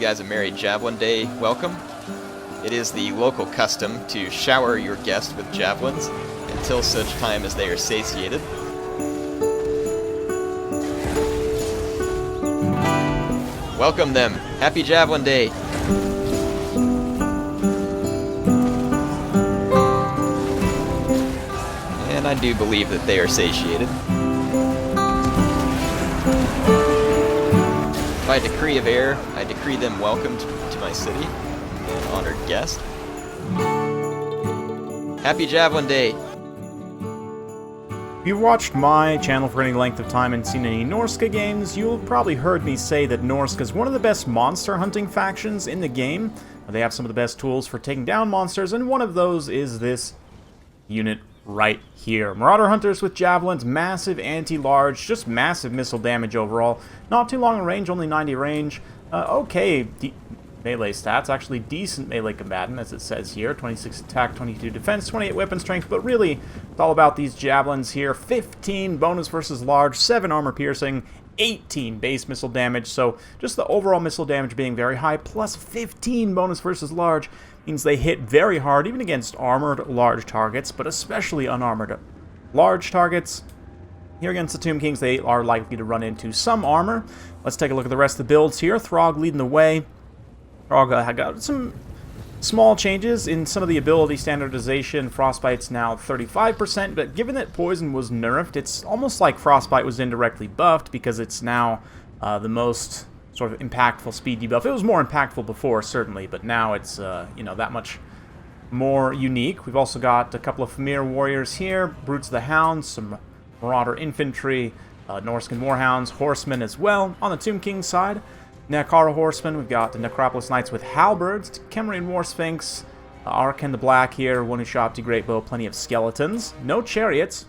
guys a merry Javelin Day welcome. It is the local custom to shower your guest with javelins until such time as they are satiated. Welcome them. Happy Javelin Day. And I do believe that they are satiated. By decree of air, I decree them welcome to my city, an honored guest. Happy Javelin Day! If you've watched my channel for any length of time and seen any Norsca games, you'll have probably heard me say that Norsca is one of the best monster hunting factions in the game. They have some of the best tools for taking down monsters, and one of those is this unit right here. Marauder Hunters with javelins, massive anti-large, just massive missile damage overall. Not too long in range, only 90 range. Okay melee stats, actually decent melee combatant, as it says here. 26 attack, 22 defense, 28 weapon strength, but really, it's all about these javelins here. 15 bonus versus large, 7 armor piercing, 18 base missile damage, so just the overall missile damage being very high, plus 15 bonus versus large, means they hit very hard, even against armored large targets, but especially unarmored large targets. Here against the Tomb Kings, they are likely to run into some armor. Let's take a look at the rest of the builds here. Throg leading the way. Throg got some small changes in some of the ability standardization. Frostbite's now 35%, but given that Poison was nerfed, it's almost like Frostbite was indirectly buffed because it's now the most sort of impactful speed debuff. It was more impactful before, certainly, but now it's, you know, that much more unique. We've also got a couple of Familiar Warriors here, Brutes of the Hounds, some Marauder Infantry, Norscan Warhounds, Horsemen as well. On the Tomb King side, Goblin Horseman, we've got the Necropolis Knights with Halberds, Kemrian War Sphinx, Arkan the Black here, one who shot the Great Bow, plenty of skeletons. No chariots.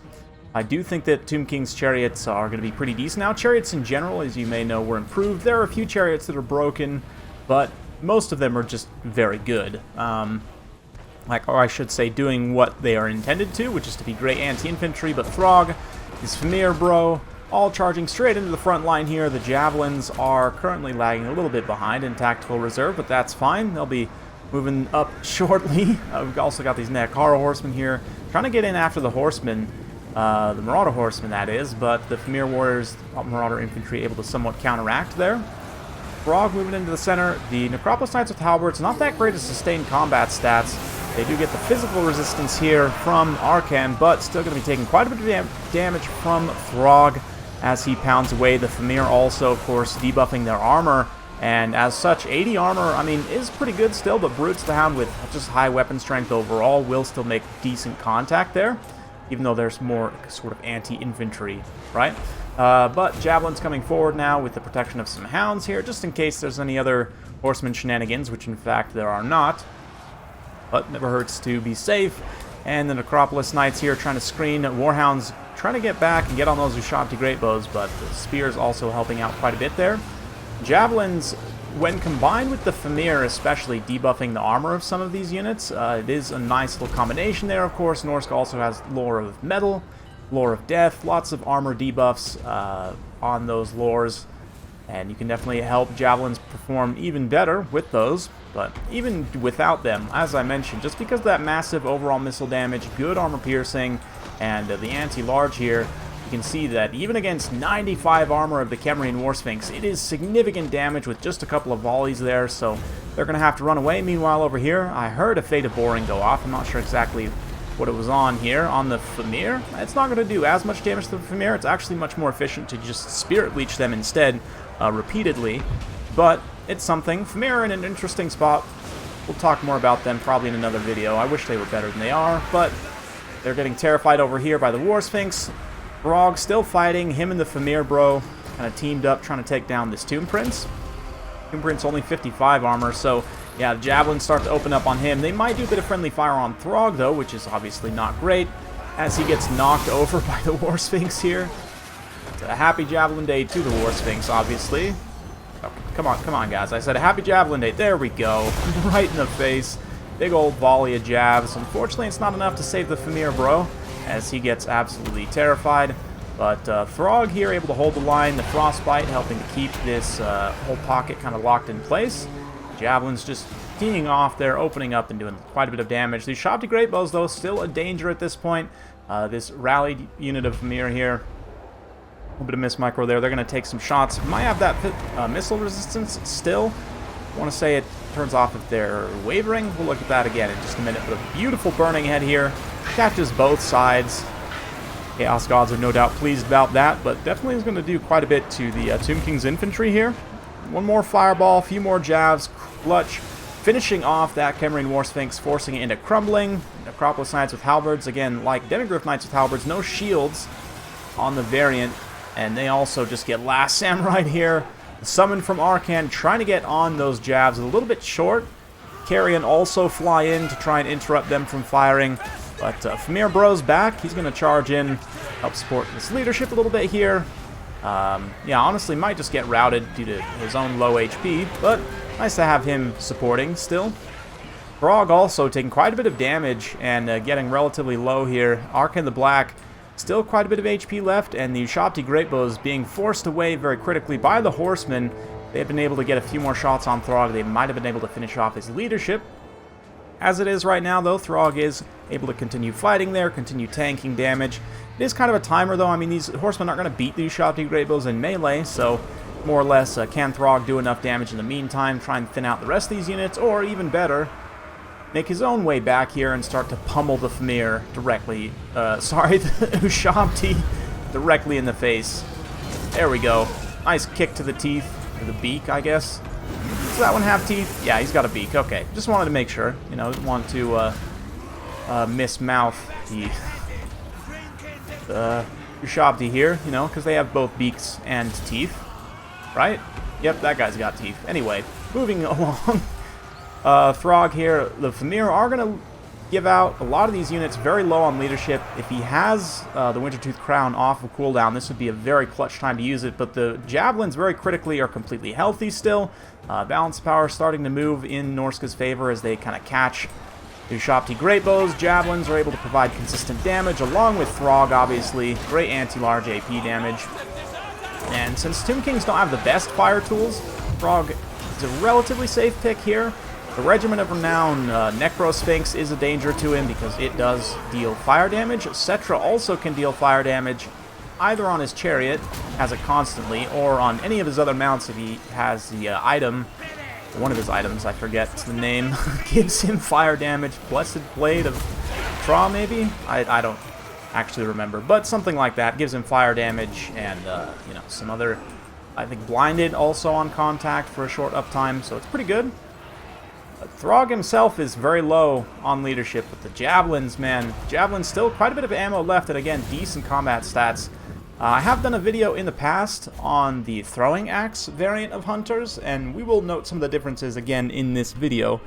I do think that Tomb King's chariots are going to be pretty decent. Now, chariots in general, as you may know, were improved. There are a few chariots that are broken, but most of them are just very good. Or I should say, doing what they are intended to, which is to be great anti-infantry, but Throg, his Famir Bro, all charging straight into the front line here. The Javelins are currently lagging a little bit behind in tactical reserve, but that's fine. They'll be moving up shortly. We've also got these Necropolis Horsemen here, trying to get in after the Horsemen, the Marauder Horsemen, that is, but the Familiar Warriors, Marauder Infantry, able to somewhat counteract there. Throg moving into the center. The Necropolis Knights with Halberds, not that great at sustained combat stats. They do get the physical resistance here from Arkan, but still going to be taking quite a bit of damage from Throg as he pounds away. The Famir also, of course, debuffing their armor, and as such, 80 armor, I mean, is pretty good still, but Brutes the Hound with just high weapon strength overall will still make decent contact there, even though there's more sort of anti-infantry, right? But Javelin's coming forward now with the protection of some Hounds here, just in case there's any other Horseman shenanigans, which in fact there are not. But never hurts to be safe. And the Necropolis Knights here trying to screen. Warhounds trying to get back and get on those Ushabti Great Bows, but the Spears also helping out quite a bit there. Javelins, when combined with the Famir, especially debuffing the armor of some of these units, it is a nice little combination there, of course. Norsca also has Lore of Metal, Lore of Death, lots of armor debuffs on those lores, and you can definitely help Javelins perform even better with those. But even without them, as I mentioned, just because of that massive overall missile damage, good armor piercing, and the anti-large here, you can see that even against 95 armor of the Kemrian War Sphinx, it is significant damage with just a couple of volleys there, so they're going to have to run away. Meanwhile, over here, I heard a Fate of Boring go off. I'm not sure exactly what it was on here. On the Famir, it's not going to do as much damage to the Famir. It's actually much more efficient to just Spirit Leech them instead repeatedly, but it's something. Famir in an interesting spot. We'll talk more about them probably in another video. I wish they were better than they are, but they're getting terrified over here by the War Sphinx. Throg still fighting. Him and the Famir Bro kind of teamed up trying to take down this Tomb Prince. Tomb Prince only 55 armor, so yeah, the Javelins start to open up on him. They might do a bit of friendly fire on Throg, though, which is obviously not great, as he gets knocked over by the War Sphinx here. It's a happy Javelin Day to the War Sphinx, obviously. Oh, come on, guys. I said a happy Javelin Day. There we go. Right in the face. Big old volley of jabs. Unfortunately, it's not enough to save the Famir Bro, as he gets absolutely terrified. But Throg here able to hold the line. The Frostbite helping to keep this whole pocket kind of locked in place. Javelins just teeing off there, opening up and doing quite a bit of damage. These Ushabti Great Bows, though, still a danger at this point. This rallied unit of Fimir here, a little bit of miss micro there. They're going to take some shots. Might have that missile resistance still. I want to say it turns off if they're wavering. We'll look at that again in just a minute. But a beautiful burning head here. Catches both sides. Chaos Gods are no doubt pleased about that, but definitely is going to do quite a bit to the Tomb King's infantry here. One more fireball, a few more jabs, clutch, finishing off that Camarine War Sphinx, forcing it into crumbling. Necropolis Knights with halberds, again, like Demigryph Knights with halberds, no shields on the variant, and they also just get Last Samurai here. Summon from Arcan, trying to get on those jabs, a little bit short. Carrion also fly in to try and interrupt them from firing. But Fimir Bro's back. He's going to charge in, help support this leadership a little bit here. Yeah, honestly, might just get routed due to his own low HP, but nice to have him supporting still. Throg also taking quite a bit of damage and getting relatively low here. Arcan the Black, still quite a bit of HP left, and the Ushabti Greatbows being forced away very critically by the Horsemen. They've been able to get a few more shots on Throg. They might have been able to finish off his leadership. As it is right now, though, Throg is able to continue fighting there, continue tanking damage. It is kind of a timer, though. I mean, these horsemen aren't going to beat the Ushabti Greatbows in melee, so more or less, can Throg do enough damage in the meantime, try and thin out the rest of these units, or even better, make his own way back here and start to pummel the Fimir directly, the Ushabti directly in the face. There we go. Nice kick to the teeth, or the beak, I guess. Does that one have teeth? Yeah, he's got a beak. Okay, just wanted to make sure. You know, didn't want to mismouth the Ushabti here, you know, because they have both beaks and teeth, right? Yep, that guy's got teeth. Anyway, moving along. Throg here, the Fimir are going to give out a lot of these units very low on leadership. If he has the Wintertooth Crown off of cooldown, this would be a very clutch time to use it, but the Javelins very critically are completely healthy still. Balance power starting to move in Norsca's favor as they kind of catch the Ushabti Greatbows. Javelins are able to provide consistent damage, along with Throg, obviously. Great anti-large AP damage. And since Tomb Kings don't have the best fire tools, Throg is a relatively safe pick here. The Regiment of Renown, Necrosphinx, is a danger to him because it does deal fire damage. Cetra also can deal fire damage, either on his chariot, has it constantly, or on any of his other mounts if he has the item. One of his items, I forget the name, gives him fire damage. Blessed Blade of Tra, maybe? I don't actually remember, but something like that. Gives him fire damage and, you know, some other, I think, Blinded also on contact for a short uptime, so it's pretty good. Throg himself is very low on leadership, but the Javelins, man, Javelins still quite a bit of ammo left, and again, decent combat stats. I have done a video in the past on the throwing axe variant of Hunters, and we will note some of the differences again in this video.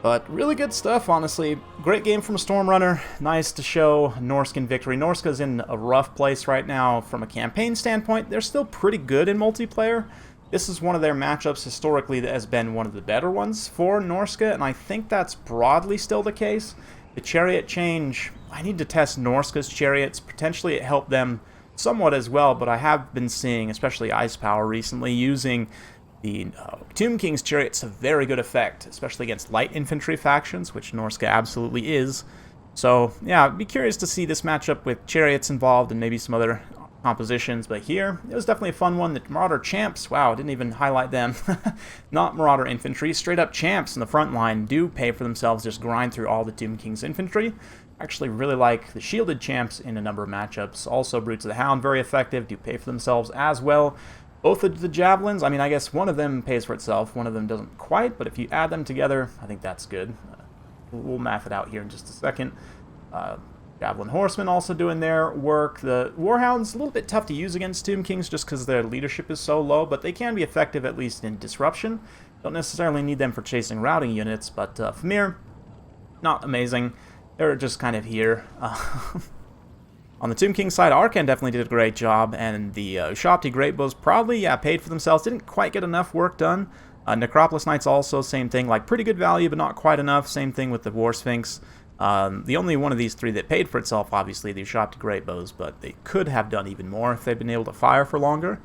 But really good stuff, honestly. Great game from Stormrunner. Nice to show Norscan victory. Norsca's in a rough place right now from a campaign standpoint. They're still pretty good in multiplayer. This is one of their matchups historically that has been one of the better ones for Norsca, and I think that's broadly still the case. The chariot change, I need to test Norsca's chariots. Potentially it helped them somewhat as well, but I have been seeing, especially Ice Power recently, using the Tomb King's chariots to very good effect, especially against light infantry factions, which Norsca absolutely is. So, yeah, I'd be curious to see this matchup with chariots involved and maybe some other compositions, but here, it was definitely a fun one. The Marauder Champs, wow, I didn't even highlight them. Not Marauder Infantry, straight up Champs in the front line do pay for themselves, just grind through all the Tomb King's infantry. Actually really like the Shielded Champs in a number of matchups. Also, Brutes of the Hound, very effective, do pay for themselves as well. Both of the Javelins, I mean, I guess one of them pays for itself, one of them doesn't quite, but if you add them together, I think that's good. We'll math it out here in just a second. Goblin Horseman also doing their work. The Warhounds, a little bit tough to use against Tomb Kings just because their leadership is so low, but they can be effective at least in disruption. Don't necessarily need them for chasing routing units, but Fimir, not amazing. They're just kind of here. On the Tomb King side, Arcan definitely did a great job, and the Ushabti Greatbows probably, yeah, paid for themselves. Didn't quite get enough work done. Necropolis Knights also, same thing, like pretty good value, but not quite enough. Same thing with the War Sphinx. The only one of these three that paid for itself, obviously, the Ushabti Greatbows, but they could have done even more if they'd been able to fire for longer.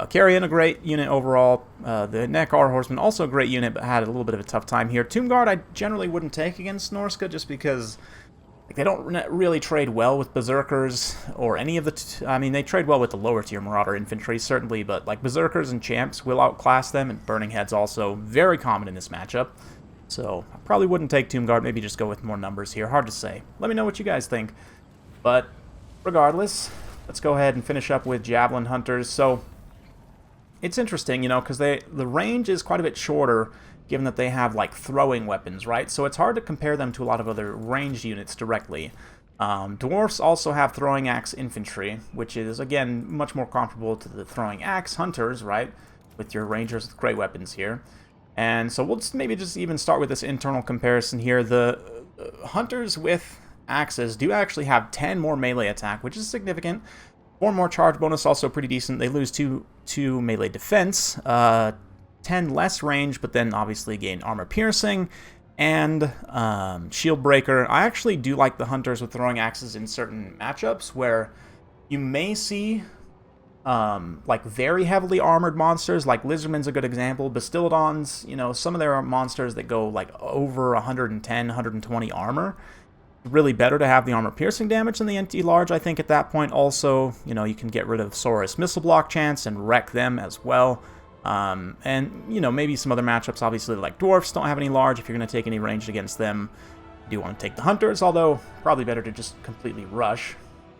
Carrion, a great unit overall. The Necropolis Horseman, also a great unit, but had a little bit of a tough time here. Tomb Guard I generally wouldn't take against Norsca, just because they don't really trade well with Berserkers, or any of the... I mean, they trade well with the lower tier Marauder infantry, certainly, but like Berserkers and Champs will outclass them, and Burning Head's also very common in this matchup. So, I probably wouldn't take Tomb Guard, maybe just go with more numbers here. Hard to say. Let me know what you guys think. But, regardless, let's go ahead and finish up with Javelin Hunters. So, it's interesting, you know, because the range is quite a bit shorter, given that they have, like, throwing weapons, right? So it's hard to compare them to a lot of other ranged units directly. Dwarfs also have throwing axe infantry, which is, again, much more comparable to the throwing axe hunters, right? With your rangers with great weapons here. And so we'll maybe just even start with this internal comparison here. The hunters with axes do actually have 10 more melee attack, which is significant. 4 more charge bonus, also pretty decent. They lose 2 melee defense. 10 less range, but then obviously gain armor piercing and shield breaker. I actually do like the hunters with throwing axes in certain matchups where you may see like very heavily armored monsters, like Lizardman's a good example. Bastiladons, you know, some of their monsters that go like over 110, 120 armor. Really better to have the armor piercing damage than the NT large, I think, at that point. Also, you know, you can get rid of Saurus missile block chance and wreck them as well. And, you know, maybe some other matchups, obviously, like Dwarfs don't have any large. If you're going to take any ranged against them, you do want to take the Hunters, although probably better to just completely rush.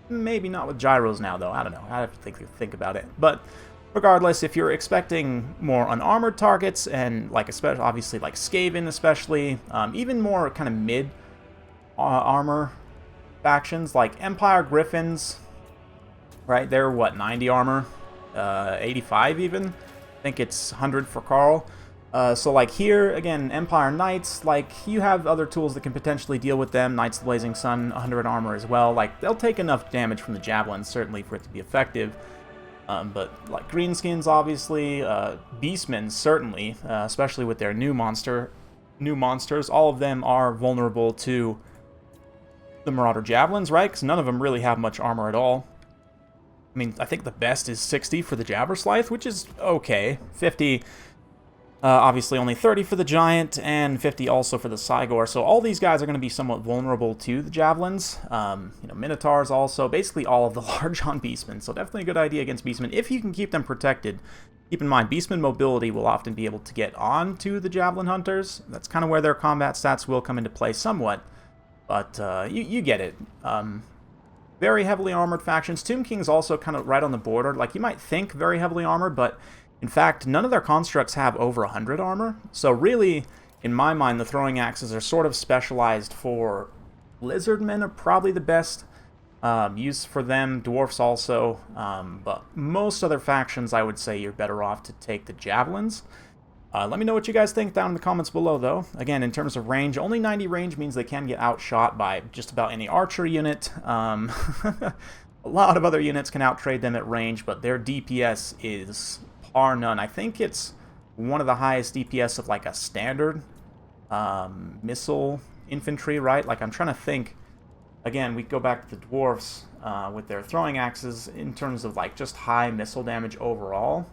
Maybe not with Gyros now, though. I don't know. I have to think about it. But regardless, if you're expecting more unarmored targets, and, like, especially, obviously, like Skaven especially, even more kind of mid armor factions, like Empire Griffins, right? They're, what, 90 armor? 85 even? I think it's 100 for Carl. So like here, again, Empire Knights, like you have other tools that can potentially deal with them. Knights of the Blazing Sun, 100 armor as well. Like they'll take enough damage from the Javelins, certainly, for it to be effective. But like Greenskins, obviously, Beastmen, certainly, especially with their new monsters, all of them are vulnerable to the Marauder Javelins, right? Because none of them really have much armor at all. I mean, I think the best is 60 for the Javerslythe, which is okay. 50, obviously only 30 for the Giant, and 50 also for the Cygor. So all these guys are going to be somewhat vulnerable to the Javelins. You know, Minotaurs also, basically all of the large on Beastmen. So definitely a good idea against Beastmen, if you can keep them protected. Keep in mind, Beastmen mobility will often be able to get on to the Javelin Hunters. That's kind of where their combat stats will come into play somewhat. But you get it. Very heavily armored factions. Tomb King's also kind of right on the border. Like, you might think very heavily armored, but in fact, none of their constructs have over 100 armor. So really, in my mind, the throwing axes are sort of specialized for Lizardmen are probably the best use for them. Dwarfs also. But most other factions, I would say you're better off to take the Javelins. Let me know what you guys think down in the comments below, though. Again, in terms of range, only 90 range means they can get outshot by just about any archer unit. A lot of other units can outtrade them at range, but their DPS is par none. I think it's one of the highest DPS of, like, a standard missile infantry, right? Like, I'm trying to think. Again, we go back to the Dwarfs with their throwing axes in terms of, like, just high missile damage overall.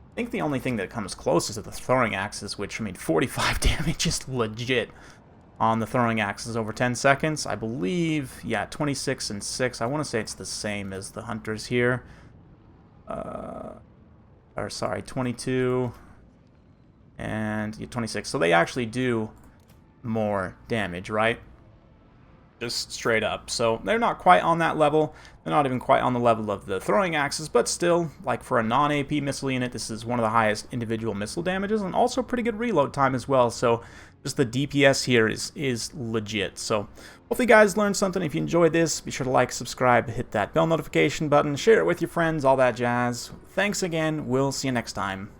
I think the only thing that comes close is to the throwing axes, which, I mean, 45 damage is legit on the throwing axes over 10 seconds. I believe, yeah, 26 and 6. I want to say it's the same as the Hunters here. Or, sorry, 22 and 26. So they actually do more damage, right? Just straight up. So they're not quite on that level. They're not even quite on the level of the throwing axes, but still, like for a non-AP missile unit, this is one of the highest individual missile damages, and also pretty good reload time as well. So just the DPS here is legit. So hopefully you guys learned something. If you enjoyed this, be sure to like, subscribe, hit that bell notification button, share it with your friends, all that jazz. Thanks again. We'll see you next time.